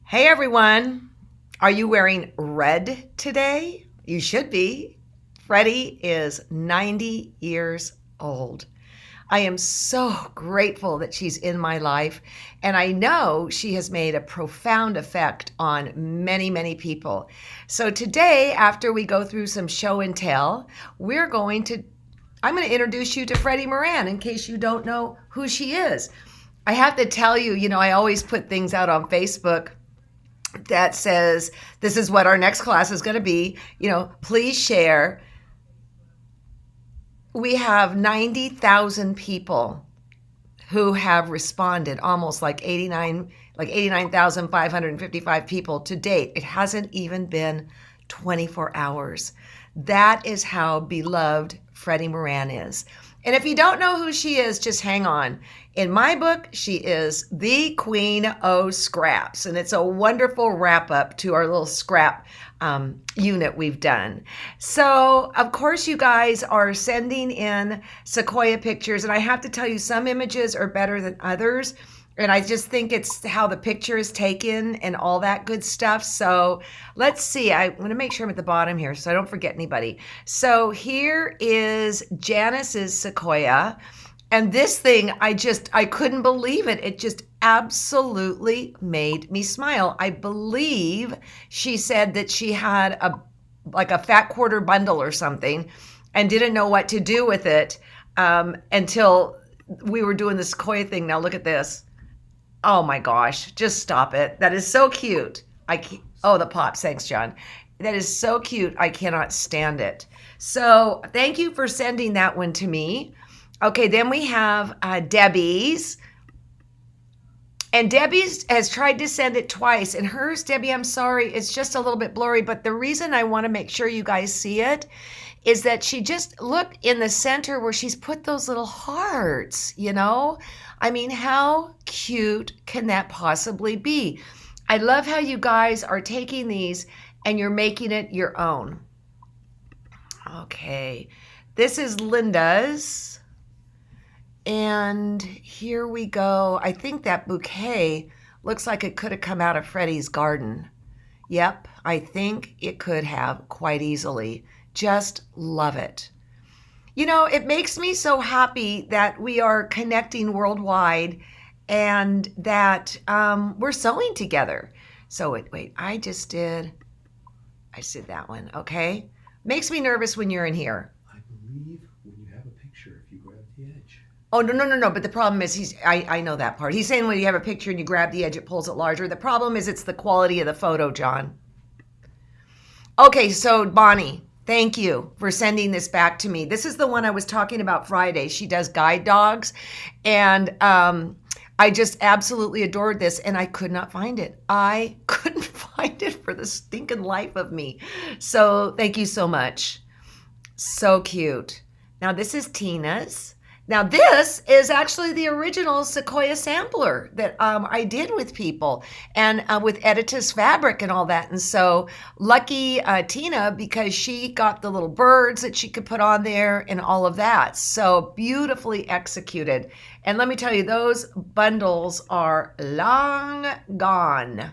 Hey everyone, are you wearing red today? You should be. Freddie is 90 years old. I am so grateful that she's in my life, and I know she has made a profound effect on many, many people. So today, after we go through some show and tell, I'm going to introduce you to Freddie Moran in case you don't know who she is. I have to tell you, I always put things out on Facebook that says this is what our next class is going to be. Please share. We have 90,000 people who have responded, almost like 89,555 people to date. It hasn't even been 24 hours. That is how beloved Freddie Moran is. And if you don't know who she is, just hang on. In my book, she is the queen of scraps, and it's a wonderful wrap up to our little scrap unit we've done. So, of course, you guys are sending in Sequoia pictures, and I have to tell you, some images are better than others. And I just think it's how the picture is taken and all that good stuff. So let's see. I'm going to make sure I'm at the bottom here so I don't forget anybody. So here is Janice's Sequoia. And this thing, I couldn't believe it. It just absolutely made me smile. I believe she said that she had a fat quarter bundle or something and didn't know what to do with it until we were doing the Sequoia thing. Now look at this. Oh my gosh, just stop it. That is so cute. The pops. Thanks, John. That is so cute. I cannot stand it. So thank you for sending that one to me. Okay, then we have Debbie's. And Debbie's has tried to send it twice. And hers, Debbie, I'm sorry, it's just a little bit blurry. But the reason I want to make sure you guys see it is that she just look in the center where she's put those little hearts, I mean, how cute can that possibly be? I love how you guys are taking these and you're making it your own. Okay, this is Linda's. And here we go. I think that bouquet looks like it could have come out of Freddie's garden. Yep, I think it could have quite easily. Just love it. It makes me so happy that we are connecting worldwide and that we're sewing together. So wait, I did that one, okay? Makes me nervous when you're in here. I believe when you have a picture, if you grab the edge. Oh, no. But the problem is I know that part. He's saying when you have a picture and you grab the edge, it pulls it larger. The problem is it's the quality of the photo, John. Okay, so Bonnie, thank you for sending this back to me. This is the one I was talking about Friday. She does guide dogs, and I just absolutely adored this, and I could not find it. I couldn't find it for the stinking life of me. So thank you so much. So cute. Now this is Tina's. Now this is actually the original Sequoia sampler that I did with people and with Editus fabric and all that. And so lucky Tina, because she got the little birds that she could put on there and all of that. So beautifully executed. And let me tell you, those bundles are long gone.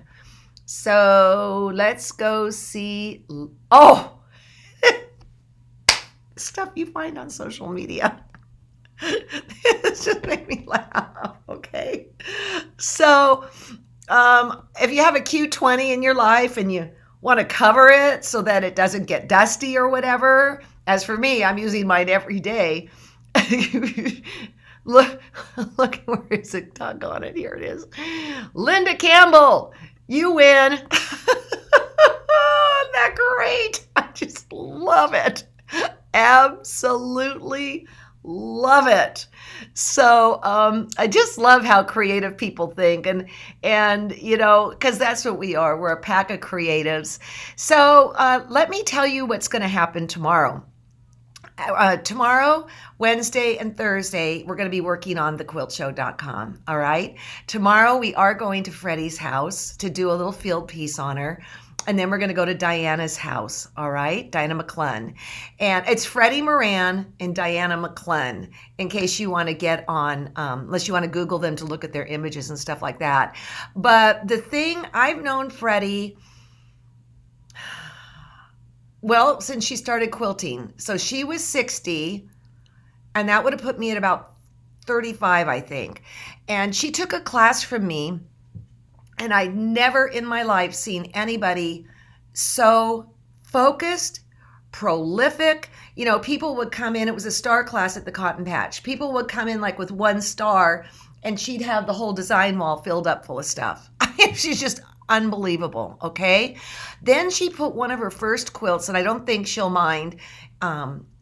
So let's go see. Oh, stuff you find on social media. It just made me laugh. Okay. So if you have a Q20 in your life and you want to cover it so that it doesn't get dusty or whatever, as for me, I'm using mine every day. Look, where is it? Doggone it. Here it is. Linda Campbell, you win. Isn't that great? I just love it. Absolutely love it. So I just love how creative people think, and because that's what we are. We're a pack of creatives. So let me tell you what's going to happen tomorrow. Tomorrow, Wednesday, and Thursday, we're going to be working on thequiltshow.com. All right. Tomorrow, we are going to Freddie's house to do a little field piece on her. And then we're going to go to Diana's house, all right? Diana McClellan. And it's Freddie Moran and Diana McClellan, in case you want to get on, unless you want to Google them to look at their images and stuff like that. But the thing, I've known Freddie, well, since she started quilting. So she was 60, and that would have put me at about 35, I think. And she took a class from me. And I'd never in my life seen anybody so focused, prolific. You know, people would come in, it was a star class at the Cotton Patch. People would come in like with one star, and she'd have the whole design wall filled up full of stuff. She's just unbelievable, okay? Then she put one of her first quilts, and I don't think she'll mind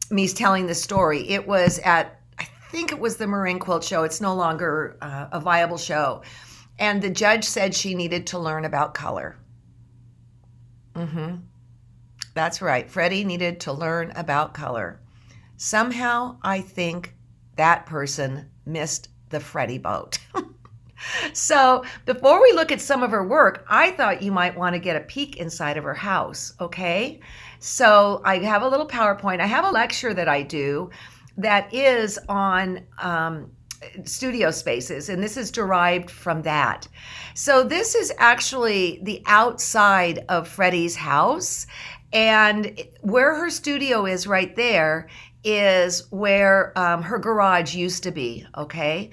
me telling the story. It was at, I think it was the Marin Quilt Show. It's no longer a viable show. And the judge said she needed to learn about color. That's right. Freddie needed to learn about color. Somehow, I think that person missed the Freddie boat. So before we look at some of her work, I thought you might want to get a peek inside of her house, okay? So I have a little PowerPoint. I have a lecture that I do that is on studio spaces, and this is derived from that. So this is actually the outside of Freddie's house, and where her studio is right there is where her garage used to be, okay?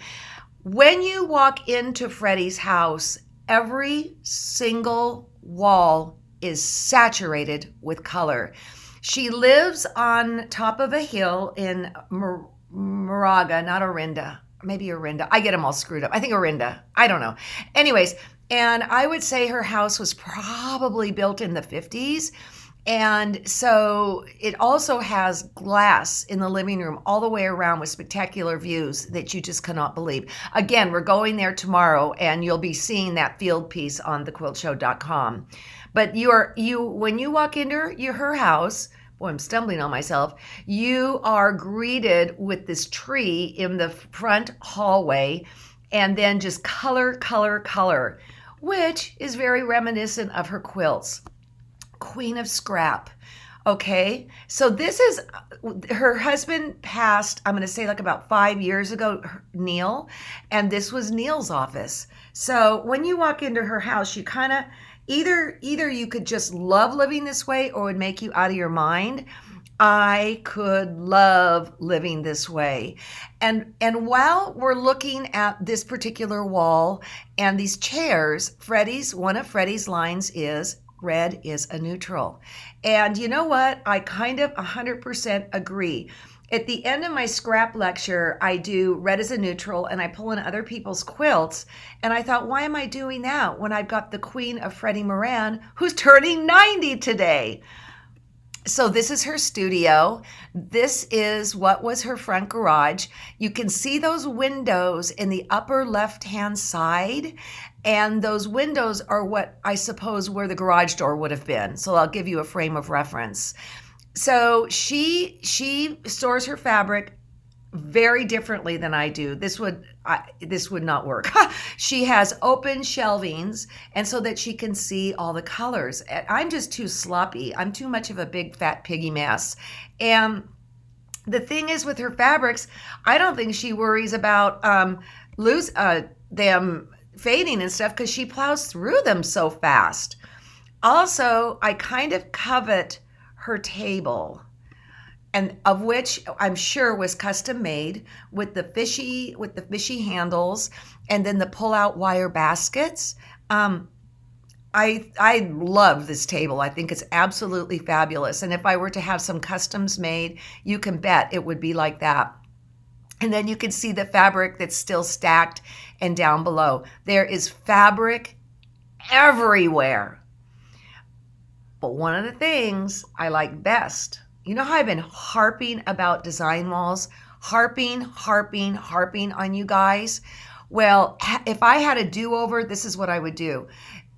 When you walk into Freddie's house, every single wall is saturated with color. She lives on top of a hill in Moraga, not Orinda. Maybe Orinda. I get them all screwed up. I think Orinda. I don't know. Anyways, and I would say her house was probably built in the 50s. And so it also has glass in the living room all the way around with spectacular views that you just cannot believe. Again, we're going there tomorrow, and you'll be seeing that field piece on thequiltshow.com. But when you walk into her house, boy, I'm stumbling on myself. You are greeted with this tree in the front hallway, and then just color, color, color, which is very reminiscent of her quilts. Queen of Scrap. Okay, so this is, her husband passed, I'm going to say like about 5 years ago, Neil, and this was Neil's office. So when you walk into her house, you kind of, either you could just love living this way or it would make you out of your mind. I could love living this way. And while we're looking at this particular wall and these chairs, one of Freddie's lines is, red is a neutral. And you know what? I kind of 100% agree. At the end of my scrap lecture, I do red is a neutral, and I pull in other people's quilts. And I thought, why am I doing that when I've got the queen of Freddie Moran, who's turning 90 today? So this is her studio. This is what was her front garage. You can see those windows in the upper left-hand side. And those windows are what I suppose where the garage door would have been. So I'll give you a frame of reference. So she stores her fabric very differently than I do. This would not work. She has open shelvings, and so that she can see all the colors. I'm just too sloppy. I'm too much of a big fat piggy mess. And the thing is with her fabrics, I don't think she worries about them fading and stuff because she plows through them so fast. Also, I kind of covet her table, and of which I'm sure was custom made with the fishy handles and then the pull-out wire baskets. I love this table. I think it's absolutely fabulous. And if I were to have some customs made, you can bet it would be like that. And then you can see the fabric that's still stacked and down below. There is fabric everywhere. But one of the things I like best, you know how I've been harping about design walls, harping on you guys? Well, if I had a do-over, this is what I would do.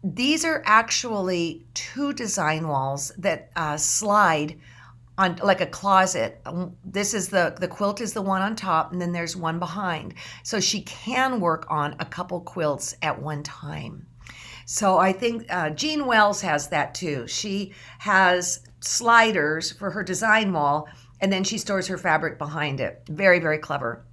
These are actually 2 design walls that slide on like a closet. This is the quilt is the one on top, and then there's one behind. So she can work on a couple quilts at one time. So I think Jean Wells has that too. She has sliders for her design wall, and then she stores her fabric behind it. Very, very clever.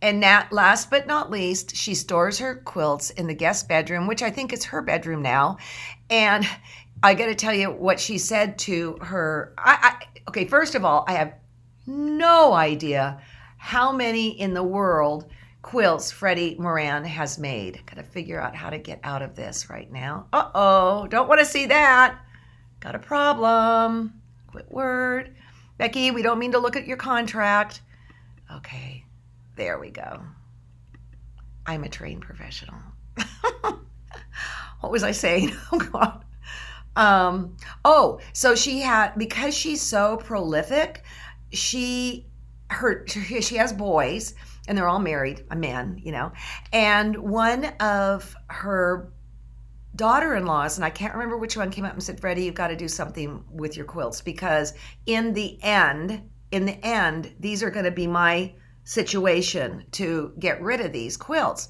And last but not least, she stores her quilts in the guest bedroom, which I think is her bedroom now. And I got to tell you what she said to her. Okay, first of all, I have no idea how many in the world quilts Freddie Moran has made. Got to figure out how to get out of this right now. Uh-oh, don't want to see that. Got a problem. Quit word. Becky, we don't mean to look at your contract. Okay, there we go. I'm a trained professional. What was I saying? Oh, God. So she had, because she's so prolific, she has boys, and they're all married, a man, and one of her daughter-in-laws, and I can't remember which one, came up and said, Freddie, you've got to do something with your quilts, because in the end, these are going to be my situation to get rid of these quilts.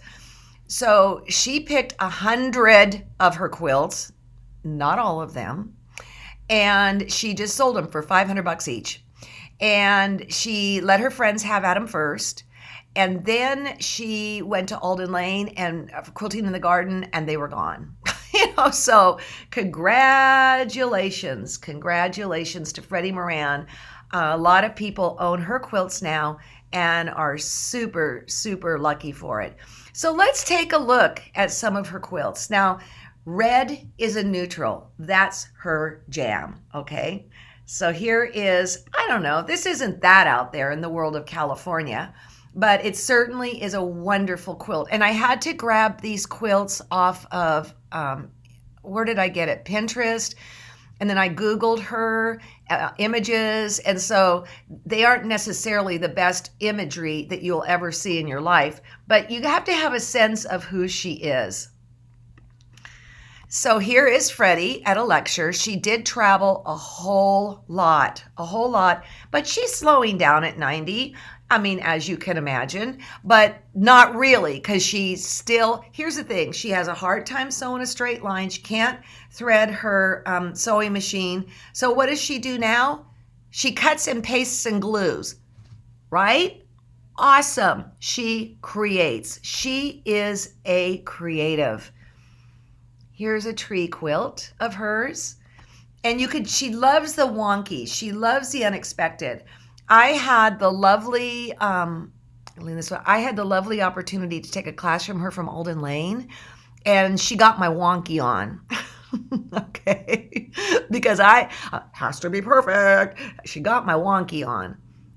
So she picked 100 of her quilts, not all of them, and she just sold them for $500 each. And she let her friends have at them first. And then she went to Alden Lane and Quilting in the Garden, and they were gone. So congratulations to Freddie Moran. A lot of people own her quilts now and are super, super lucky for it. So let's take a look at some of her quilts. Now, red is a neutral. That's her jam, okay? So here is, I don't know, this isn't that out there in the world of California, but it certainly is a wonderful quilt. And I had to grab these quilts off of, where did I get it? Pinterest. And then I Googled her images. And so they aren't necessarily the best imagery that you'll ever see in your life, but you have to have a sense of who she is. So here is Freddie at a lecture. She did travel a whole lot, but she's slowing down at 90. I mean, as you can imagine, but not really, because she's still, here's the thing, she has a hard time sewing a straight line. She can't thread her sewing machine. So what does she do now? She cuts and pastes and glues, right? Awesome. She creates. She is a creative. Here's a tree quilt of hers. And she loves the wonky. She loves the unexpected. I had the lovely opportunity to take a class from her from Alden Lane, and she got my wonky on. Okay, because has to be perfect. She got my wonky on.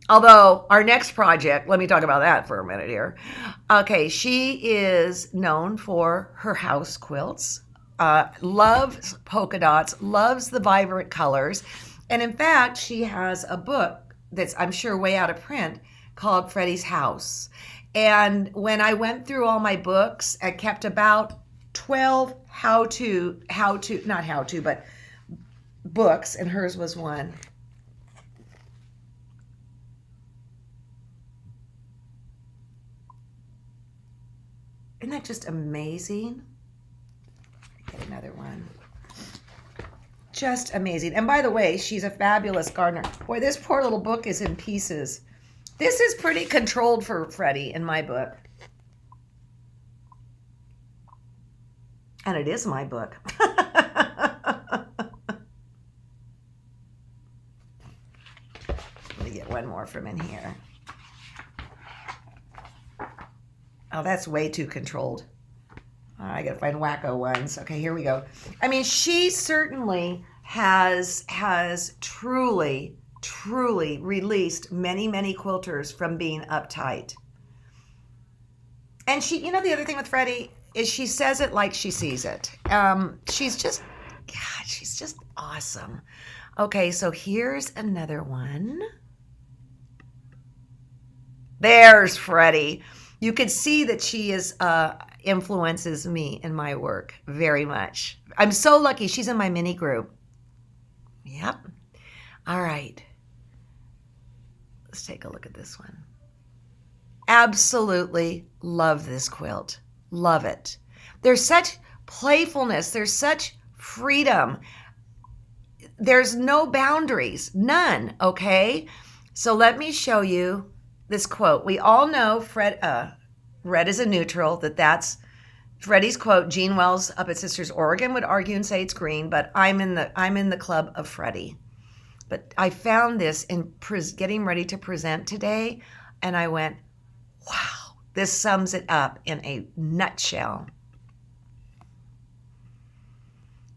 Although our next project, let me talk about that for a minute here. Okay, she is known for her house quilts, loves polka dots, loves the vibrant colors, and in fact, she has a book that's, I'm sure, way out of print, called Freddie's House. And when I went through all my books, I kept about 12 but books, and hers was one. Isn't that just amazing? Get another one. Just amazing. And by the way, she's a fabulous gardener. Boy, this poor little book is in pieces. This is pretty controlled for Freddie in my book. And it is my book. Let me get one more from in here. Oh, that's way too controlled. I gotta find wacko ones. Okay, here we go. I mean, she certainly has truly released many quilters from being uptight. And she, the other thing with Freddie is she says it like she sees it. She's just awesome. Okay, so here's another one. There's Freddie. You could see that she is influences me in my work very much. I'm so lucky she's in my mini group. Yep. All right. Let's take a look at this one. Absolutely love this quilt. Love it. There's such playfulness. There's such freedom. There's no boundaries, none, okay? So let me show you this quote. We all know red is a neutral, that's Freddie's quote. Gene Wells up at Sisters Oregon would argue and say it's green, but I'm in the club of Freddie. But I found this in getting ready to present today, and I went, wow, this sums it up in a nutshell.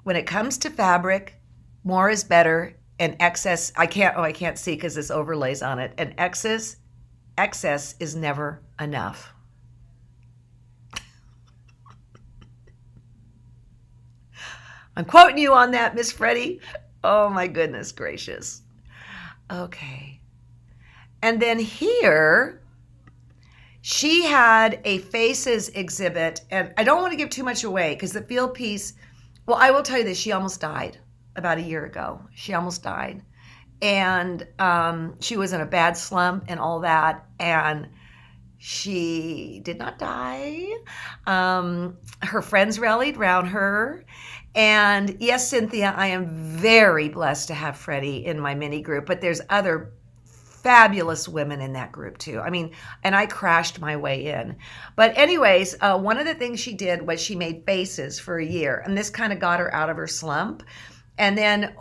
When it comes to fabric, more is better, and excess, I can't see because this overlays on it, and excess is never enough. I'm quoting you on that, Miss Freddie. Oh my goodness gracious. Okay. And then here, she had a faces exhibit, and I don't want to give too much away because the field piece, well, I will tell you this, she almost died about a year ago. She almost died. And she was in a bad slump and all that, and she did not die. Her friends rallied around her. And yes, Cynthia, I am very blessed to have Freddie in my mini group, but there's other fabulous women in that group too. I mean, and I crashed my way in. But anyways, one of the things she did was she made faces for a year, and this kind of got her out of her slump. And then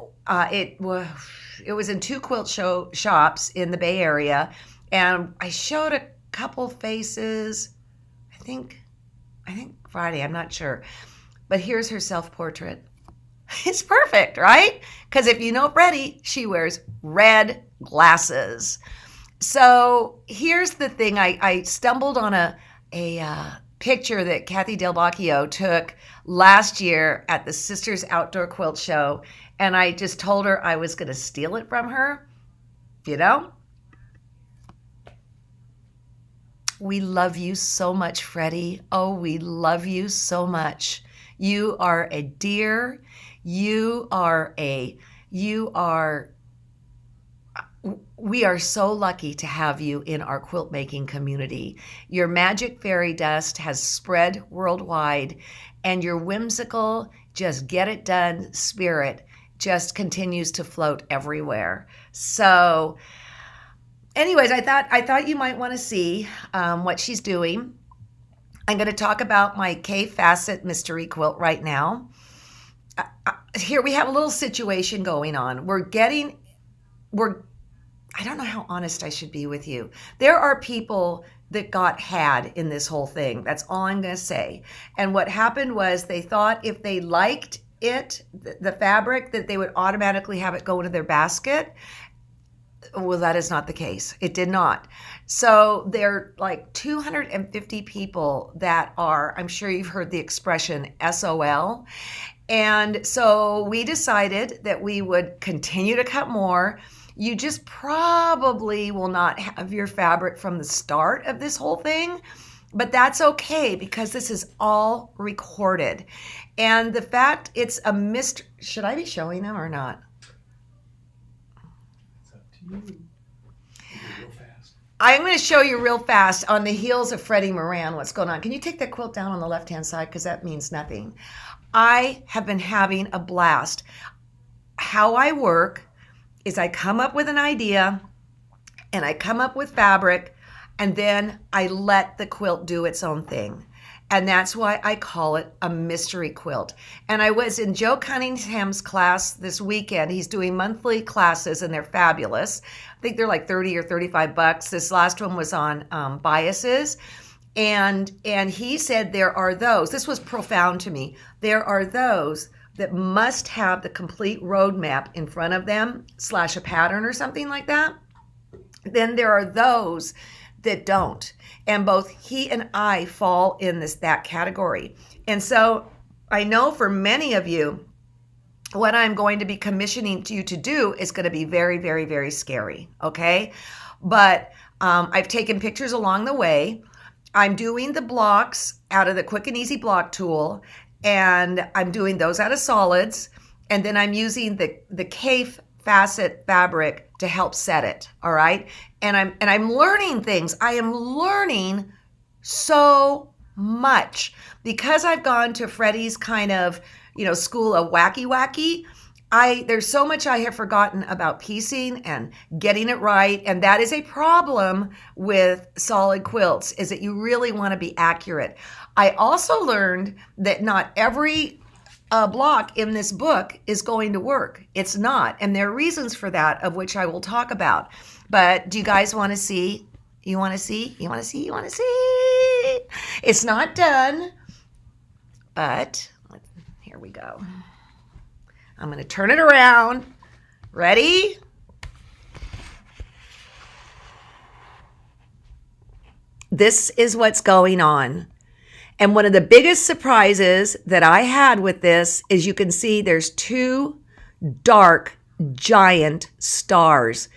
it was in 2 quilt shops in the Bay Area, and I showed a couple faces, I think Friday, I'm not sure. But here's her self-portrait. It's perfect, right? Because if you know Freddie, she wears red glasses. So here's the thing. I stumbled on a picture that Kathy Del Bacchio took last year at the Sisters Outdoor Quilt Show, and I just told her I was going to steal it from her. You know? We love you so much, Freddie. Oh, we love you so much. You are a dear. We are so lucky to have you in our quilt making community. Your magic fairy dust has spread worldwide, and your whimsical, just get it done spirit just continues to float everywhere. So anyways, I thought you might want to see what she's doing. I'm going to talk about my K-Facet mystery quilt right now. Here we have a little situation going on. I don't know how honest I should be with you. There are people that got had in this whole thing. That's all I'm going to say. And what happened was they thought if they liked it, the fabric, that they would automatically have it go into their basket. Well, that is not the case. It did not. So there are like 250 people that are, I'm sure you've heard the expression SOL. And so we decided that we would continue to cut more. You just probably will not have your fabric from the start of this whole thing, but that's okay because this is all recorded. And the fact it's a mystery, should I be showing them or not? Real fast. I'm going to show you real fast on the heels of Freddie Moran what's going on. Can you take that quilt down on the left-hand side? Because that means nothing. I have been having a blast. How I work is I come up with an idea and I come up with fabric and then I let the quilt do its own thing. And that's why I call it a mystery quilt. And I was in Joe Cunningham's class this weekend. He's doing monthly classes and they're fabulous. I think they're like 30 or 35 bucks. This last one was on biases. And he said there are those, this was profound to me, there are those that must have the complete roadmap in front of them / a pattern or something like that. Then there are those that don't. And both he and I fall in that category. And so I know for many of you, what I'm going to be commissioning you to do is going to be very, very, very scary, okay? But I've taken pictures along the way. I'm doing the blocks out of the Quick and Easy block tool, and I'm doing those out of solids, and then I'm using the K-Facet fabric to help set it, all right? And I'm learning things. I am learning so much. Because I've gone to Freddie's kind of, school of wacky, there's so much I have forgotten about piecing and getting it right. And that is a problem with solid quilts, is that you really want to be accurate. I also learned that not every block in this book is going to work. It's not. And there are reasons for that, of which I will talk about. But do you guys want to see? You want to see? You want to see? You want to see? It's not done, but here we go. I'm going to turn it around. Ready? This is what's going on. And one of the biggest surprises that I had with this is you can see there's two dark, giant stars.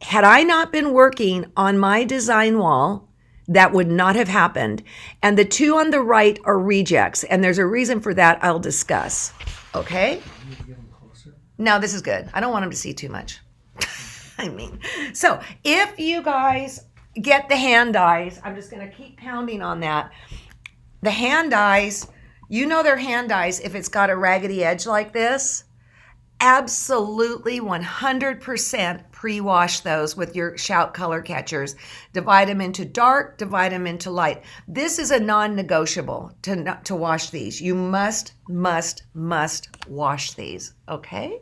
Had I not been working on my design wall, that would not have happened. And the two on the right are rejects. And there's a reason for that I'll discuss. Okay? No, this is good. I don't want them to see too much. So if you guys get the hand dies, I'm just going to keep pounding on that. The hand dies, they're hand dies if it's got a raggedy edge like this. Absolutely 100% pre-wash those with your Shout color catchers. Divide them into dark, divide them into light. This is a non-negotiable to wash these. You must wash these, okay?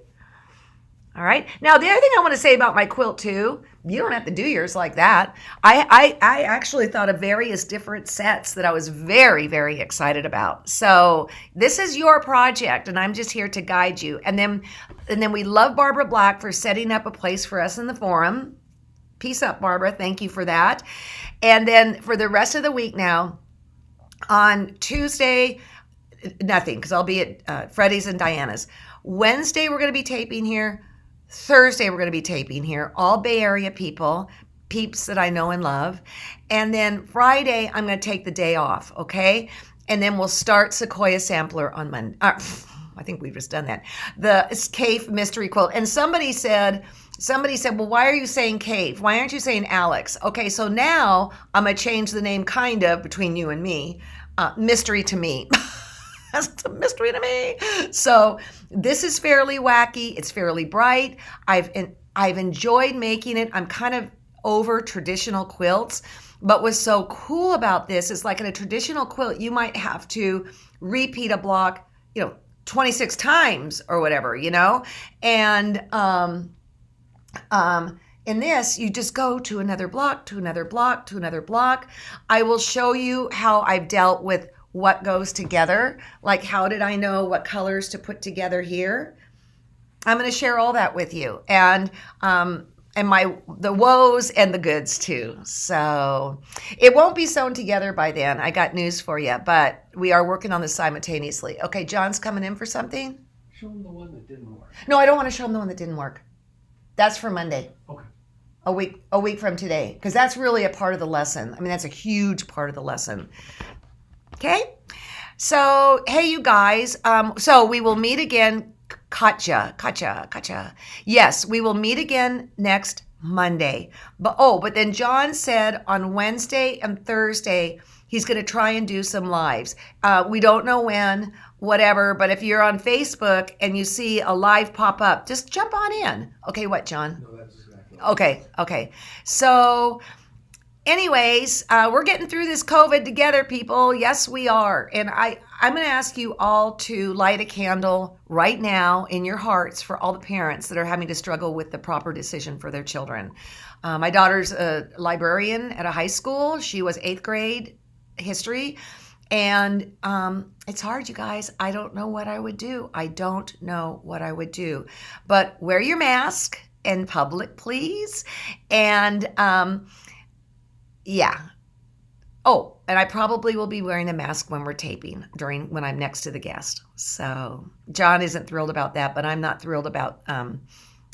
All right. Now, the other thing I want to say about my quilt too, you don't have to do yours like that. I actually thought of various different sets that I was very, very excited about. So this is your project, and I'm just here to guide you. And then we love Barbara Black for setting up a place for us in the forum. Peace up, Barbara. Thank you for that. And then for the rest of the week now, on Tuesday, nothing, because I'll be at Freddie's and Diana's. Wednesday, we're going to be taping here. Thursday, we're going to be taping here, all Bay Area peeps that I know and love. And then Friday, I'm going to take the day off, okay? And then we'll start Sequoia Sampler on Monday. I think we've just done that. The Cave Mystery Quilt. And somebody said, well, why are you saying Cave? Why aren't you saying Alex? Okay, so now I'm going to change the name kind of between you and me. Mystery to me. That's a mystery to me. So this is fairly wacky. It's fairly bright. I've enjoyed making it. I'm kind of over traditional quilts. But what's so cool about this is, like in a traditional quilt, you might have to repeat a block, 26 times or whatever, And in this, you just go to another block, to another block, to another block. I will show you how I've dealt with what goes together. Like, how did I know what colors to put together here? I'm going to share all that with you, and the woes and the goods too. So it won't be sewn together by then. I got news for you, but we are working on this simultaneously. Okay, John's coming in for something. Show him the one that didn't work. No, I don't want to show him the one that didn't work. That's for Monday. Okay. A week from today, because that's really a part of the lesson. That's a huge part of the lesson. Okay, so hey, you guys. So we will meet again. Katja. Yes, we will meet again next Monday. But then John said on Wednesday and Thursday he's going to try and do some lives. We don't know when, whatever. But if you're on Facebook and you see a live pop up, just jump on in. Okay, what, John? No, that's exactly right. Okay. So. Anyways, we're getting through this COVID together, people. Yes, we are. And I'm going to ask you all to light a candle right now in your hearts for all the parents that are having to struggle with the proper decision for their children. My daughter's a librarian at a high school. She was 8th grade history. And it's hard, you guys. I don't know what I would do. But wear your mask in public, please. And yeah. Oh, and I probably will be wearing a mask when we're taping when I'm next to the guest. So John isn't thrilled about that, but I'm not thrilled about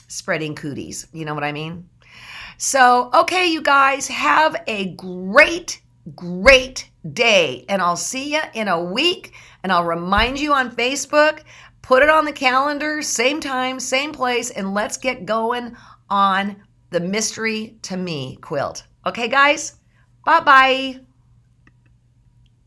spreading cooties. You know what I mean? So, okay, you guys, have a great day. And I'll see you in a week. And I'll remind you on Facebook, put it on the calendar, same time, same place, and let's get going on the Mystery to Me quilt. Okay, guys? Bye-bye.